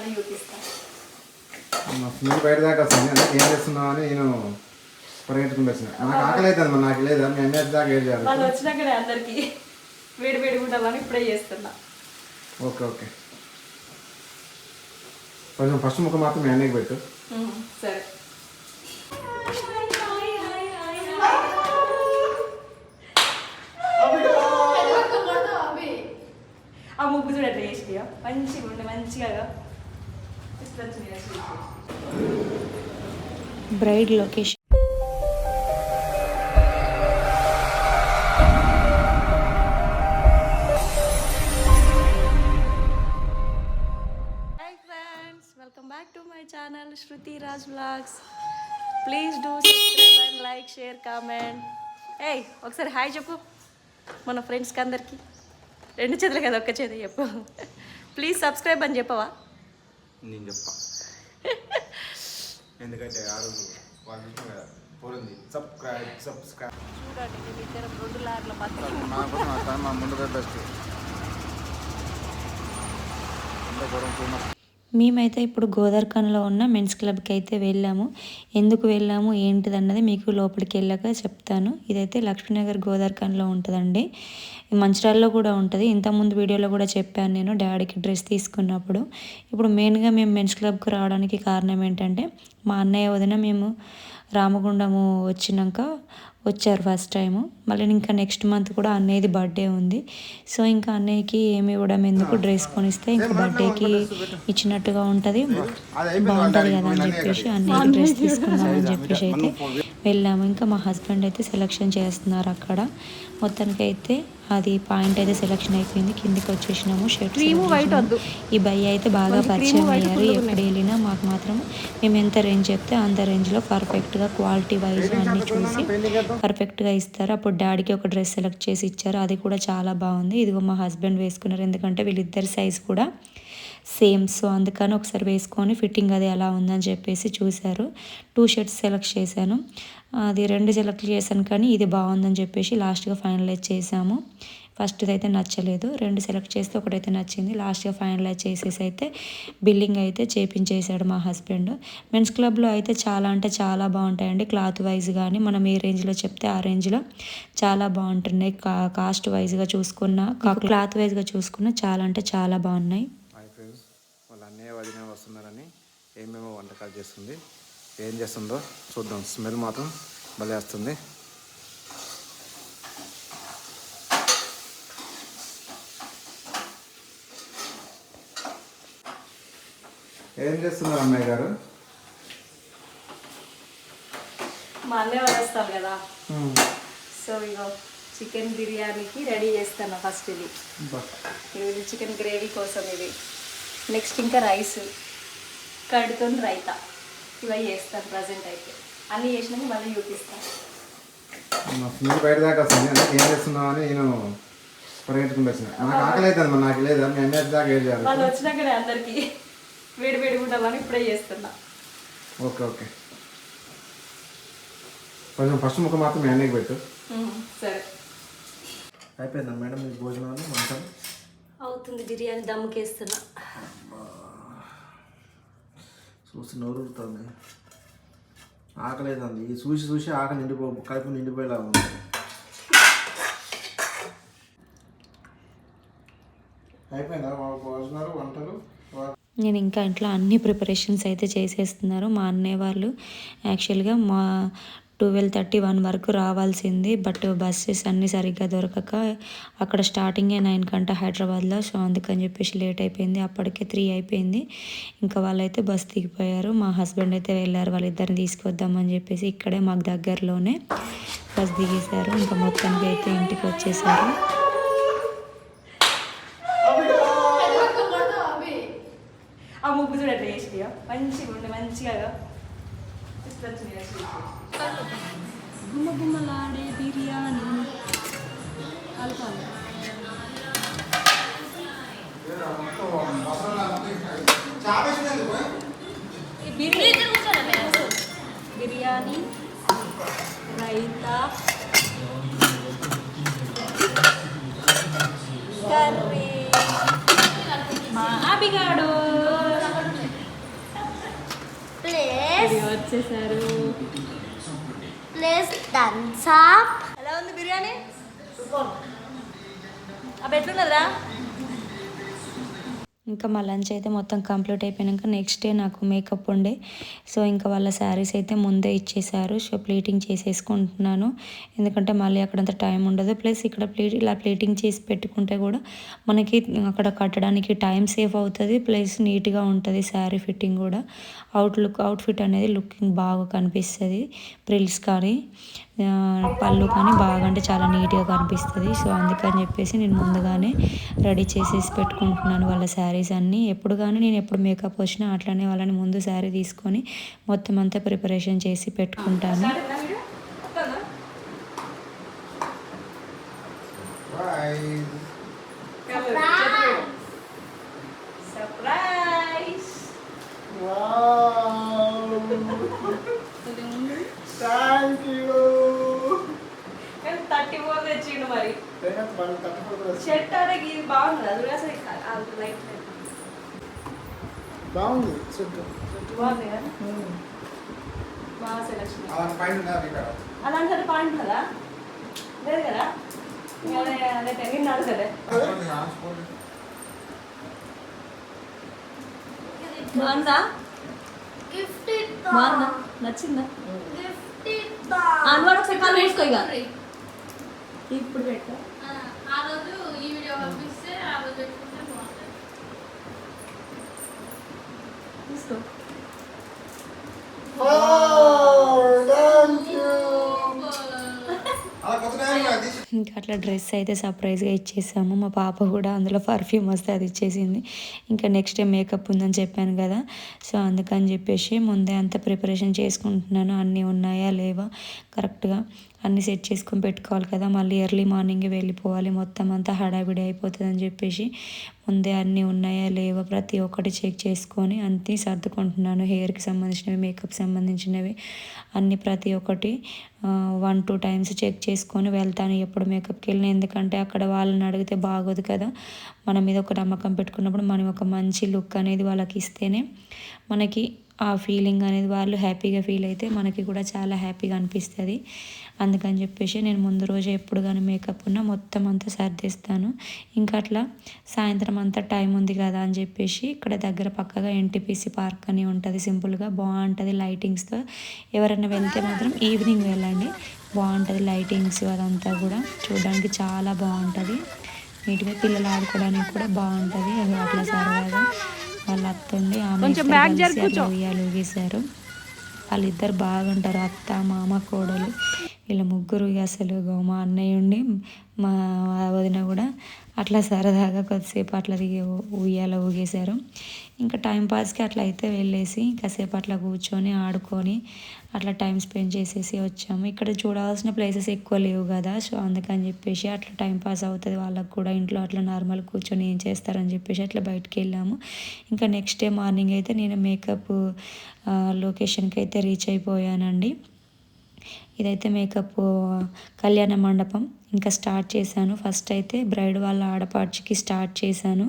మళ్ళీ చూపిస్తాను. మీరు బయట దాకా వస్తుంది అంటే ఏం చేస్తున్నావు అని నేను పరిగెట్టుకుంటూ వచ్చిన. నాకు ఆకలి అవుతుంది, నాకు లేదా మీ అన్నీ దాకా ఏం చేయాలి? వాళ్ళు వచ్చినాకనే అందరికి వేడి వేడి ఉండాలని ఇప్పుడే చేస్తున్నా. ఓకే ఓకే, కొంచెం ఫస్ట్ ముక్క మాత్రం మీ అన్నయ్యకి పెట్టు. సరే. ఆ ముగ్గు చూడండి వేసియా, మంచిగా ఉండే మంచిగా braid location. Welcome back to my channel Shruti Raj vlogs. Please do subscribe and like, share, comment. ఏయ్ ఒకసారి హాయ్ చెప్పు మన ఫ్రెండ్స్కి అందరికీ. రెండు చేతులు కదా, ఒక్క చేతి చెప్పు. ప్లీజ్ సబ్స్క్రైబ్ అని చెప్పవా? నేను చెప్పా, ఎందుకంటే సబ్స్క్రైబ్ చూడండి ఇద్దరు 2 లార్ల పత్రం. మా ముందు బెస్ట్. మేమైతే ఇప్పుడు గోదార్ఖాన్లో ఉన్న మెన్స్ క్లబ్కి అయితే వెళ్ళాము. ఎందుకు వెళ్ళాము ఏంటిది అన్నది మీకు లోపలికి వెళ్ళాక చెప్తాను. ఇదైతే లక్ష్మీనగర్ గోదార్ఖాన్లో ఉంటుందండి. మంచిర్యాలలో కూడా ఉంటుంది. ఇంతకుముందు వీడియోలో కూడా చెప్పాను నేను డాడీకి డ్రెస్ తీసుకున్నప్పుడు. ఇప్పుడు మెయిన్గా మేము మెన్స్ క్లబ్కి రావడానికి కారణం ఏంటంటే మా అన్నయ్య వదిన మేము రామగుండము వచ్చినాక వచ్చారు ఫస్ట్ టైము. మళ్ళీ ఇంకా నెక్స్ట్ మంత్ కూడా అన్నయ్యది బర్త్డే ఉంది. సో ఇంకా అన్నయ్యకి ఏమి ఇవ్వడం ఎందుకు, డ్రెస్ కొనిస్తే ఇంకా బర్త్డేకి ఇచ్చినట్టుగా ఉంటుంది, బాగుంటుంది కదా అని చెప్పేసి అన్నయ్యకి డ్రెస్ తీసుకుందామని చెప్పేసి అయితే వెళ్ళాము. ఇంకా మా హస్బెండ్ అయితే సెలెక్షన్ చేస్తున్నారు అక్కడ. మొత్తానికి అయితే అది పాయింట్ అయితే సెలెక్షన్ అయిపోయింది. కిందికి వచ్చేసినాము. షర్ట్స్ ఈ భయ్య అయితే బాగా పరిచయం అయ్యారు. ఎక్కడ వెళ్ళినా మాకు మాత్రం మేము ఎంత రేంజ్ చెప్తే అంత రేంజ్లో పర్ఫెక్ట్గా క్వాలిటీ వైజ్ అన్నీ చూసి పర్ఫెక్ట్గా ఇస్తారు. అప్పుడు డాడీకి ఒక డ్రెస్ సెలెక్ట్ చేసి ఇచ్చారు, అది కూడా చాలా బాగుంది. ఇదిగో మా హస్బెండ్ వేసుకున్నారు, ఎందుకంటే వీళ్ళిద్దరి సైజ్ కూడా సేమ్. సో అందుకని ఒకసారి వేసుకొని ఫిట్టింగ్ అది ఎలా ఉందని చెప్పేసి చూశారు. 2 షర్ట్స్ సెలెక్ట్ చేశాను, అది 2 సెలెక్ట్ చేశాను కానీ ఇది బాగుందని చెప్పేసి లాస్ట్గా ఫైనలైజ్ చేసాము. ఫస్ట్ది అయితే నచ్చలేదు, 2 సెలెక్ట్ చేస్తే ఒకటైతే నచ్చింది. లాస్ట్గా ఫైనలైజ్ చేసేసి అయితే బిల్లింగ్ అయితే చేపించేశాడు మా హస్బెండ్. మెన్స్ క్లబ్లో అయితే చాలా అంటే చాలా బాగుంటాయండి. క్లాత్ వైజ్ కానీ మనం ఏ రేంజ్లో చెప్తే ఆ రేంజ్లో చాలా బాగుంటున్నాయి. కాస్ట్ వైజ్గా చూసుకున్న, క్లాత్ వైజ్గా చూసుకున్న చాలా అంటే చాలా బాగున్నాయి. వాళ్ళ అన్నయ్య వదిన వస్తున్నారని ఏమేమో వంటకాలు చేస్తుంది, ఏం చేస్తుందో చూద్దాం. స్మెల్ మాత్రం భలే వస్తుంది. ఏం చేస్తున్నారు అమ్మాయి గారు? మా అన్నయ్య వాళ్ళు వస్తారు కదా, సో ఇగో చికెన్ బిర్యానీకి రెడీ చేస్తాను. ఫస్ట్ ఇది చికెన్ గ్రేవీ కోసం, ఇది నెక్స్ట్ ఇంకా రైస్, కర్డ్తో రైతా, ఇవన్నీ చేస్తాను ప్రజెంట్ అయితే. అన్నీ చేసినాక మళ్ళీ చూపిస్తాను. మీరు బయట దాకా వస్తుంది అంటే ఏం చేస్తున్నావు అని నేను పరిగెట్టుకుంటూ వచ్చిన. నాకు ఆకలి అవుతుంది, నాకు లేదా మీ అన్నీ దాకా ఏం చేయాలి? వాళ్ళు వచ్చినాకనే అందరికి వేడి వేడి ఉండాలని ఇప్పుడే చేస్తున్నా. ఓకే ఓకే, కొంచెం ఫస్ట్ ముక్క మాత్రం మీ అన్నయ్యకి పెట్టు. సరే. అయిపోయిందా మేడం మీ భోజనాలు? వంటలు అవుతుంది, బిర్యానీ దమ్ముకేస్తున్నా. చూసి నోరుతుంది, ఆకలి అవుతుంది. ఈ చూసి చూసి ఆకలి కడుపు నిండిపోయేలా ఉంది. అయిపోయిందా భోజనాలు వంటలు? నేను ఇంకా ఇంట్లో అన్ని ప్రిపరేషన్స్ అయితే చేసేస్తున్నారు మా అన్నయ్య వాళ్ళు. యాక్చువల్గా మా 12:30-1 వరకు రావాల్సింది, బట్ బస్సెస్ అన్నీ సరిగ్గా దొరకక అక్కడ స్టార్టింగే 9 గంట హైదరాబాద్లో. సో అందుకని చెప్పేసి లేట్ అయిపోయింది. అప్పటికే 3 అయిపోయింది. ఇంకా వాళ్ళైతే బస్ దిగిపోయారు. మా హస్బెండ్ అయితే వెళ్ళారు వాళ్ళిద్దరిని తీసుకొద్దామని చెప్పేసి. ఇక్కడే మాకు దగ్గరలోనే బస్ దిగేశారు. ఇంకా మొత్తానికి అయితే ఇంటికి వచ్చేసారు. ఆ ముగ్గు చూడండి వేసియా, మంచిగా ఉండే మంచిగా గుమ్మ గుమ్మలాడే బిర్యానీ. బిర్యానీ, రైతా, కర్రీ. మా అభిగాడు వచ్చేసారు. Please thumbs up. ఎలా ఉంది బిర్యానీ? అవి ఎట్లున్నదా? ఇంకా మా లంచ్ అయితే మొత్తం కంప్లీట్ అయిపోయాక నెక్స్ట్ డే నాకు మేకప్ ఉండే. సో ఇంకా వాళ్ళ శారీస్ అయితే ముందే ఇచ్చేసారు. సో ప్లేటింగ్ చేసేసుకుంటున్నాను, ఎందుకంటే మళ్ళీ అక్కడంత టైం ఉండదు. ప్లస్ ఇక్కడ ఇలా ప్లేటింగ్ చేసి పెట్టుకుంటే కూడా మనకి అక్కడ కట్టడానికి టైం సేవ్ అవుతుంది, ప్లస్ నీట్గా ఉంటుంది శారీ ఫిట్టింగ్ కూడా. అవుట్ఫిట్ అనేది లుకింగ్ బాగా కనిపిస్తుంది. ప్రిల్స్ కానీ పళ్ళు కానీ బాగా అంటే చాలా నీట్గా కనిపిస్తుంది. సో అందుకని చెప్పేసి నేను ముందుగానే రెడీ చేసేసి పెట్టుకుంటున్నాను వాళ్ళ శారీస్ అన్నీ. ఎప్పుడు కానీ నేను ఎప్పుడు మేకప్ వచ్చినా అట్లనే వాళ్ళని ముందు శారీ తీసుకొని మొత్తం అంతా ప్రిపరేషన్ చేసి పెట్టుకుంటాను. సర్ప్రైజ్. Thank you. 34 తెచ్చిండు మరి. షర్ట్ అనేది ఇది బాగుంది, అది అసలు లైట్ బాగుంది. బాగుంది కదా, బాగా సెలక్షన్. అలాంటి పాయింట్ కదా లేదు కదా, అదే తెగినాడు కదా. బాగుందా? గిఫ్ట్ బాగుందా? నచ్చిందా? గిఫ్ట్ అన్వాడు ఒకసారి కాలు వేసుకో. ఇక ఇప్పుడు పెట్టా ఆ రోజు ఈ వీడియో పంపిస్తే ఆ రోజు పెట్టుకుంటే బాగుంటుంది. తీసుకో. ఇంకా అట్లా డ్రెస్ అయితే సర్ప్రైజ్గా ఇచ్చేసాము. మా పాప కూడా అందులో పర్ఫ్యూమ్ వస్తే అది ఇచ్చేసింది. ఇంకా నెక్స్ట్ డే మేకప్ ఉందని చెప్పాను కదా, సో అందుకని చెప్పేసి ముందే అంత ప్రిపరేషన్ చేసుకుంటున్నాను. అన్నీ ఉన్నాయా లేవా కరెక్ట్గా అన్నీ సెట్ చేసుకొని పెట్టుకోవాలి కదా, మళ్ళీ ఎర్లీ మార్నింగే వెళ్ళిపోవాలి, మొత్తం అంతా హడావిడి అయిపోతుంది అని చెప్పేసి ముందే అన్నీ ఉన్నాయా లేవా ప్రతి ఒక్కటి చెక్ చేసుకొని అన్నీ సర్దుకుంటున్నాను. హెయిర్కి సంబంధించినవి, మేకప్ సంబంధించినవి అన్నీ ప్రతి ఒక్కటి 1-2 టైమ్స్ చెక్ చేసుకొని వెళ్తాను ఎప్పుడు మేకప్కి వెళ్ళిన. ఎందుకంటే అక్కడ వాళ్ళని అడిగితే బాగోదు కదా, మన మీద ఒక నమ్మకం పెట్టుకున్నప్పుడు మనం ఒక మంచి లుక్ అనేది వాళ్ళకి ఇస్తేనే మనకి ఆ ఫీలింగ్ అనేది వాళ్ళు హ్యాపీగా ఫీల్ అయితే మనకి కూడా చాలా హ్యాపీగా అనిపిస్తుంది. అందుకని చెప్పేసి నేను ముందు రోజు ఎప్పుడు కానీ మేకప్ ఉన్నా మొత్తం అంతా సర్దేస్తాను. ఇంకా అట్లా సాయంత్రం అంతా టైం ఉంది కదా అని చెప్పేసి ఇక్కడ దగ్గర పక్కగా ఎన్టీపీసీ పార్క్ అని ఉంటుంది, సింపుల్గా బాగుంటుంది లైటింగ్స్తో. ఎవరైనా వెళ్తే మాత్రం ఈవినింగ్ వెళ్ళండి, బాగుంటుంది లైటింగ్స్ అదంతా కూడా చూడడానికి చాలా బాగుంటుంది. నీట్గా పిల్లలు ఆడుకోవడానికి కూడా బాగుంటుంది. అట్లా సరదాగా వాళ్ళ అత్తుండి ఆమె అట్లా ఉయ్యాలు ఊగేశారు. వాళ్ళిద్దరు బాగుంటారు, అత్త మామ కోడలు. వీళ్ళ ముగ్గురు అసలు మా అన్నయ్య ఉండి మా వదిన కూడా అట్లా సరదాగా కొద్దిసేపు అట్లా ఉయ్యాల ఊగేశారు. ఇంకా టైంపాస్కి అట్లా అయితే వెళ్ళేసి కాసేపు అట్లా కూర్చొని ఆడుకొని అట్లా టైం స్పెండ్ చేసేసి వచ్చాము. ఇక్కడ చూడాల్సిన ప్లేసెస్ ఎక్కువ లేవు కదా, సో అందుకని చెప్పేసి అట్లా టైంపాస్ అవుతుంది వాళ్ళకు కూడా. ఇంట్లో అట్లా నార్మల్ కూర్చొని ఏం చేస్తారని చెప్పేసి అట్లా బయటికి వెళ్ళాము. ఇంకా నెక్స్ట్ డే మార్నింగ్ అయితే నేను మేకప్ లొకేషన్కి అయితే రీచ్ అయిపోయానండి. ఇదైతే మేకప్ కళ్యాణ మండపం. ఇంకా స్టార్ట్ చేశాను. ఫస్ట్ అయితే బ్రైడ్ వాళ్ళ ఆడపడుచుకి స్టార్ట్ చేశాను.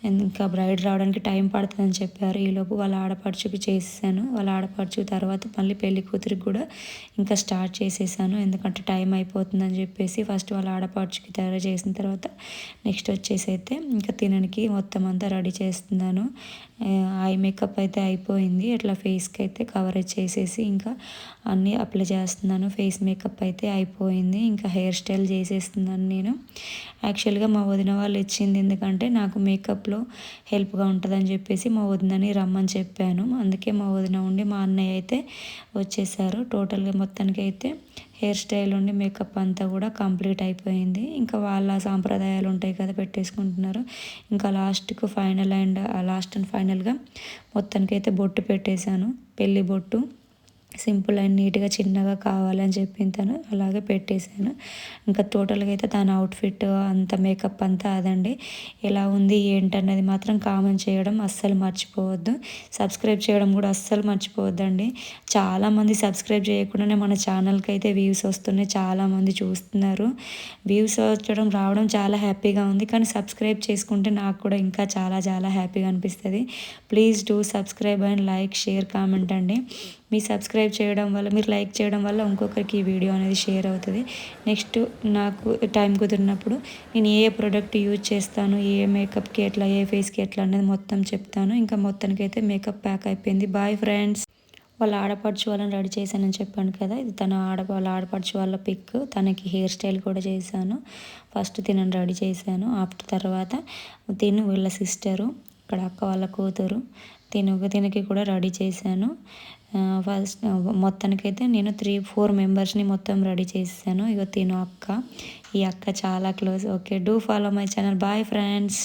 ఇంకా బ్రైడ్ రావడానికి టైం పడుతుందని చెప్పారు. ఈలోపు వాళ్ళ ఆడపడుచుకి చేసేసాను. వాళ్ళ ఆడపడుచు తర్వాత మళ్ళీ పెళ్లి కూతురికి కూడా ఇంకా స్టార్ట్ చేసేసాను, ఎందుకంటే టైం అయిపోతుందని చెప్పేసి. ఫస్ట్ వాళ్ళ ఆడపడుచుకి తయారు చేసిన తర్వాత నెక్స్ట్ వచ్చేసి అయితే ఇంకా తినడానికి మొత్తం అంతా రెడీ చేస్తున్నాను. ఐ మేకప్ అయితే అయిపోయింది. అట్లా ఫేస్కి అయితే కవరేజ్ చేసేసి ఇంకా అన్నీ అప్లై చేస్తున్నాను. ఫేస్ మేకప్ అయితే అయిపోయింది. ఇంకా హెయిర్ స్టైల్ చేసేస్తున్నాను నేను. యాక్చువల్గా మా వదిన వాళ్ళు ఇచ్చింది, ఎందుకంటే నాకు మేకప్లో హెల్ప్గా ఉంటుందని చెప్పేసి మా వదినని రమ్మని చెప్పాను. అందుకే మా వదిన ఉండి మా అన్నయ్య అయితే వచ్చేసారు. టోటల్గా మొత్తానికి అయితే హెయిర్ స్టైల్ ఉండి మేకప్ అంతా కూడా కంప్లీట్ అయిపోయింది. ఇంకా వాళ్ళ సాంప్రదాయాలు ఉంటాయి కదా, పెట్టేసుకుంటున్నారు. ఇంకా లాస్ట్ అండ్ ఫైనల్గా మొత్తానికి అయితే బొట్టు పెట్టేశాను, పెళ్ళి బొట్టు. సింపుల్ అండ్ నీట్గా చిన్నగా కావాలని చెప్పిన తను అలాగే పెట్టేశాను. ఇంకా టోటల్గా అయితే తన అవుట్ఫిట్ అంత మేకప్ అంతా అదండి. ఎలా ఉంది ఏంటన్నది మాత్రం కామెంట్ చేయడం అస్సలు మర్చిపోవద్దు. సబ్స్క్రైబ్ చేయడం కూడా అస్సలు మర్చిపోవద్దండి. చాలామంది సబ్స్క్రైబ్ చేయకుండానే మన ఛానల్కి అయితే వ్యూస్ వస్తున్నాయి, చాలామంది చూస్తున్నారు. వ్యూస్ రావడం చాలా హ్యాపీగా ఉంది, కానీ సబ్స్క్రైబ్ చేసుకుంటే నాకు కూడా ఇంకా చాలా చాలా హ్యాపీగా అనిపిస్తుంది. Please do subscribe and like, share, comment అండి. మీ సబ్స్క్రైబ్ చేయడం వల్ల, మీరు లైక్ చేయడం వల్ల ఇంకొకరికి ఈ వీడియో అనేది షేర్ అవుతుంది. నెక్స్ట్ నాకు టైం కుదిరినప్పుడు నేను ఏ ప్రోడక్ట్ యూజ్ చేస్తాను, ఏ మేకప్కి ఎట్లా, ఏ ఫేస్కి ఎట్లా అనేది మొత్తం చెప్తాను. ఇంకా మొత్తానికైతే మేకప్ ప్యాక్ అయిపోయింది. Bye friends. వాళ్ళ ఆడపడుచు వాళ్ళని రెడీ చేశానని చెప్పాను కదా, ఇది వాళ్ళ ఆడపడుచు వాళ్ళ పిక్. తనకి హెయిర్ స్టైల్ కూడా చేశాను. ఫస్ట్ తినని రెడీ చేశాను. ఆఫ్టర్ తర్వాత వీళ్ళ సిస్టరు, ఇక్కడ అక్క వాళ్ళ కూతురు, తినకి కూడా రెడీ చేశాను. ఫస్ట్ మొత్తానికైతే నేను 3-4 మెంబర్స్ని మొత్తం రెడీ చేశాను. ఇక అక్క, ఈ అక్క చాలా close. Okay, do follow my channel. Bye friends.